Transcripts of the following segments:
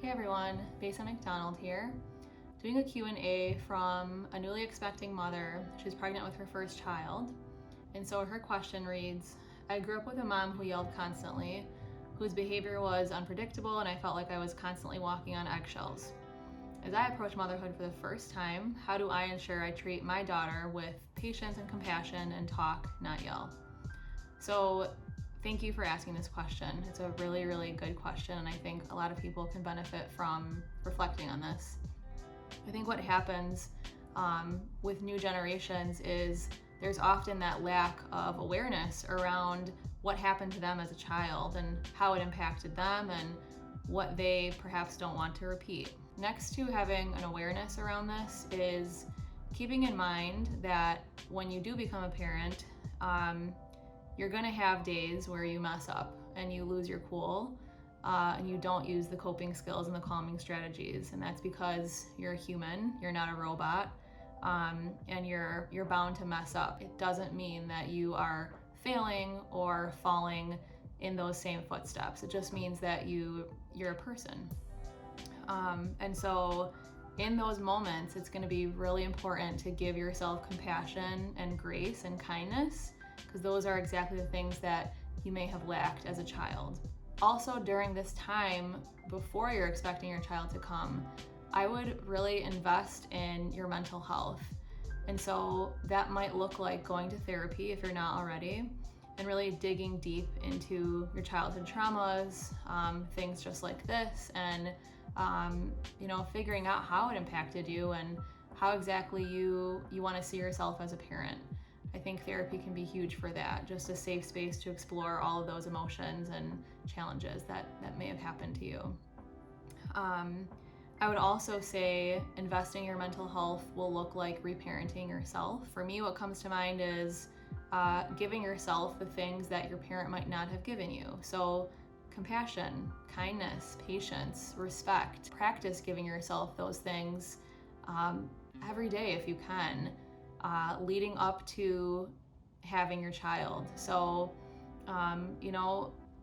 Hey everyone, Besa McDonald here, doing a Q&A from a newly expecting mother. She's pregnant with her first child. And so her question reads, I grew up with a mom who yelled constantly, whose behavior was unpredictable, and I felt like I was constantly walking on eggshells. As I approach motherhood for the first time, how do I ensure I treat my daughter with patience and compassion and talk, not yell? So thank you for asking this question. It's a really, really good question, and I think a lot of people can benefit from reflecting on this. I think what happens with new generations is there's often that lack of awareness around what happened to them as a child and how it impacted them and what they perhaps don't want to repeat. Next to having an awareness around this is keeping in mind that when you do become a parent, you're gonna have days where you mess up and you lose your cool and you don't use the coping skills and the calming strategies. And that's because you're a human, you're not a robot, and you're bound to mess up. It doesn't mean that you are failing or falling in those same footsteps. It just means that you're a person. And so in those moments, it's gonna be really important to give yourself compassion and grace and kindness, because those are exactly the things that you may have lacked as a child. Also, during this time before you're expecting your child to come, I would really invest in your mental health. And so that might look like going to therapy if you're not already, and really digging deep into your childhood traumas, things just like this, and figuring out how it impacted you and how exactly you want to see yourself as a parent. I think therapy can be huge for that, just a safe space to explore all of those emotions and challenges that may have happened to you. I would also say investing in your mental health will look like reparenting yourself. For me, what comes to mind is giving yourself the things that your parent might not have given you. So compassion, kindness, patience, respect. Practice giving yourself those things every day if you can. Leading up to having your child. So,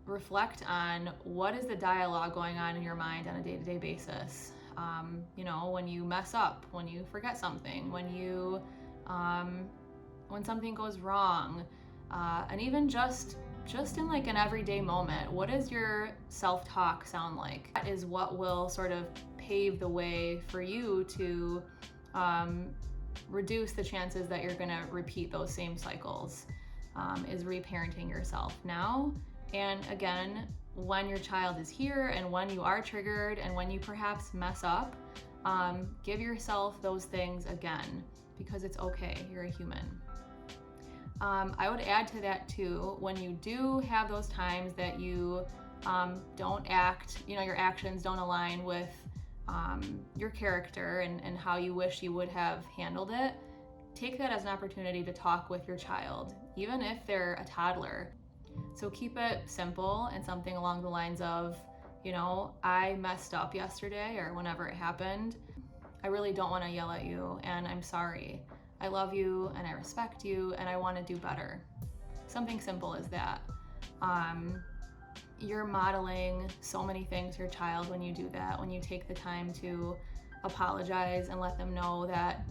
reflect on what is the dialogue going on in your mind on a day-to-day basis. When you mess up, when you forget something, when something goes wrong, and even just in like an everyday moment, what does your self-talk sound like? That is what will sort of pave the way for you to reduce the chances that you're gonna repeat those same cycles, is reparenting yourself now. And again, when your child is here and when you are triggered and when you perhaps mess up, give yourself those things again, because it's okay, you're a human. I would add to that too, when you do have those times that you don't act, your actions don't align with your character and how you wish you would have handled it, take that as an opportunity to talk with your child, even if they're a toddler. So keep it simple and something along the lines of, I messed up yesterday or whenever it happened. I really don't want to yell at you and I'm sorry. I love you and I respect you and I want to do better. Something simple as that. You're modeling so many things to your child when you do that, when you take the time to apologize and let them know that,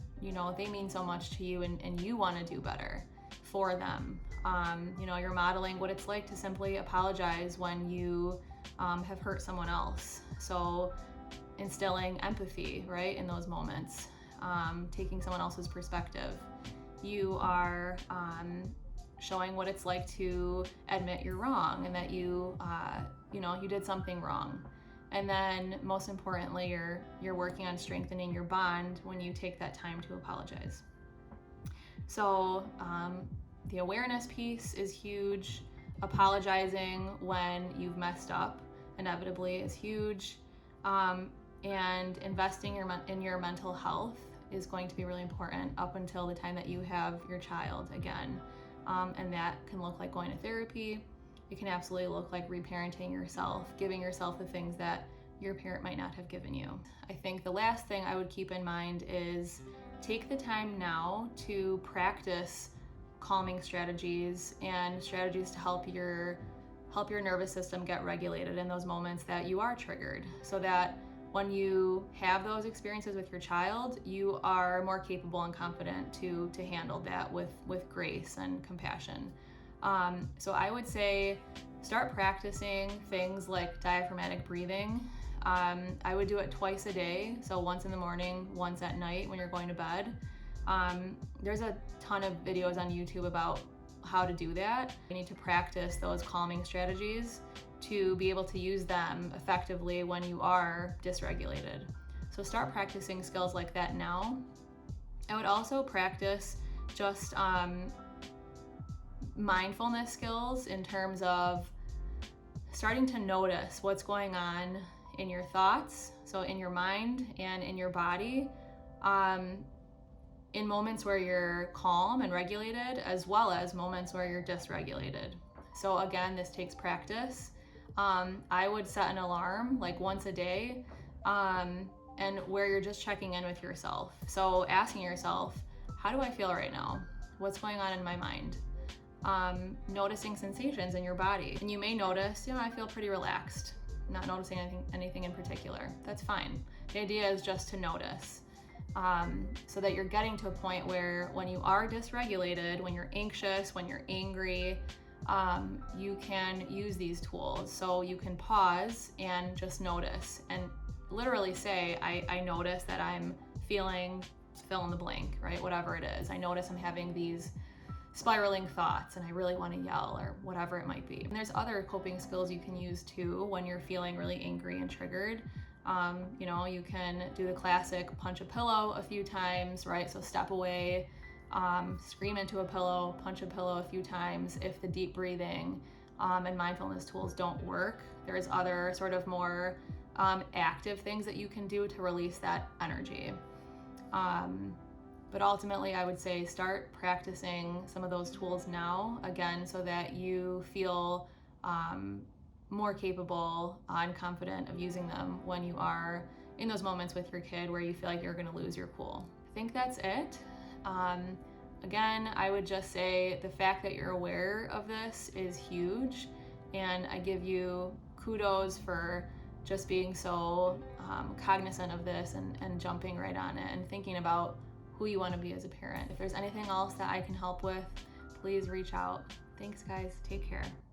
they mean so much to you and you want to do better for them. You're modeling what it's like to simply apologize when you have hurt someone else. So instilling empathy, right, in those moments, taking someone else's perspective. You are showing what it's like to admit you're wrong and that you did something wrong. And then most importantly, you're working on strengthening your bond when you take that time to apologize. So the awareness piece is huge. Apologizing when you've messed up inevitably is huge. And investing in your mental health is going to be really important up until the time that you have your child again. And that can look like going to therapy. It can absolutely look like reparenting yourself, giving yourself the things that your parent might not have given you. I think the last thing I would keep in mind is take the time now to practice calming strategies and strategies to help your nervous system get regulated in those moments that you are triggered, so that when you have those experiences with your child, you are more capable and confident to handle that with grace and compassion. So I would say start practicing things like diaphragmatic breathing. I would do it twice a day, so once in the morning, once at night when you're going to bed. There's a ton of videos on YouTube about how to do that. You need to practice those calming strategies to be able to use them effectively when you are dysregulated. So start practicing skills like that now. I would also practice just mindfulness skills in terms of starting to notice what's going on in your thoughts, so in your mind and in your body, in moments where you're calm and regulated, as well as moments where you're dysregulated. So again, this takes practice. I would set an alarm like once a day, and where you're just checking in with yourself. So asking yourself, how do I feel right now? What's going on in my mind? Noticing sensations in your body. And you may notice, I feel pretty relaxed, not noticing anything in particular. That's fine. The idea is just to notice, so that you're getting to a point where when you are dysregulated, when you're anxious, when you're angry, you can use these tools. So you can pause and just notice and literally say, I notice that I'm feeling fill in the blank, right? Whatever it is. I notice I'm having these spiraling thoughts and I really want to yell, or whatever it might be. And there's other coping skills you can use too when you're feeling really angry and triggered. You can do the classic punch a pillow a few times, right? So step away, scream into a pillow, punch a pillow a few times. If the deep breathing and mindfulness tools don't work, there's other sort of more active things that you can do to release that energy. But ultimately, I would say start practicing some of those tools now, again, so that you feel more capable and confident of using them when you are in those moments with your kid where you feel like you're going to lose your cool. I think that's it. Again, I would just say the fact that you're aware of this is huge, and I give you kudos for just being so cognizant of this and jumping right on it and thinking about who you want to be as a parent. If there's anything else that I can help with, please reach out. Thanks, guys. Take care.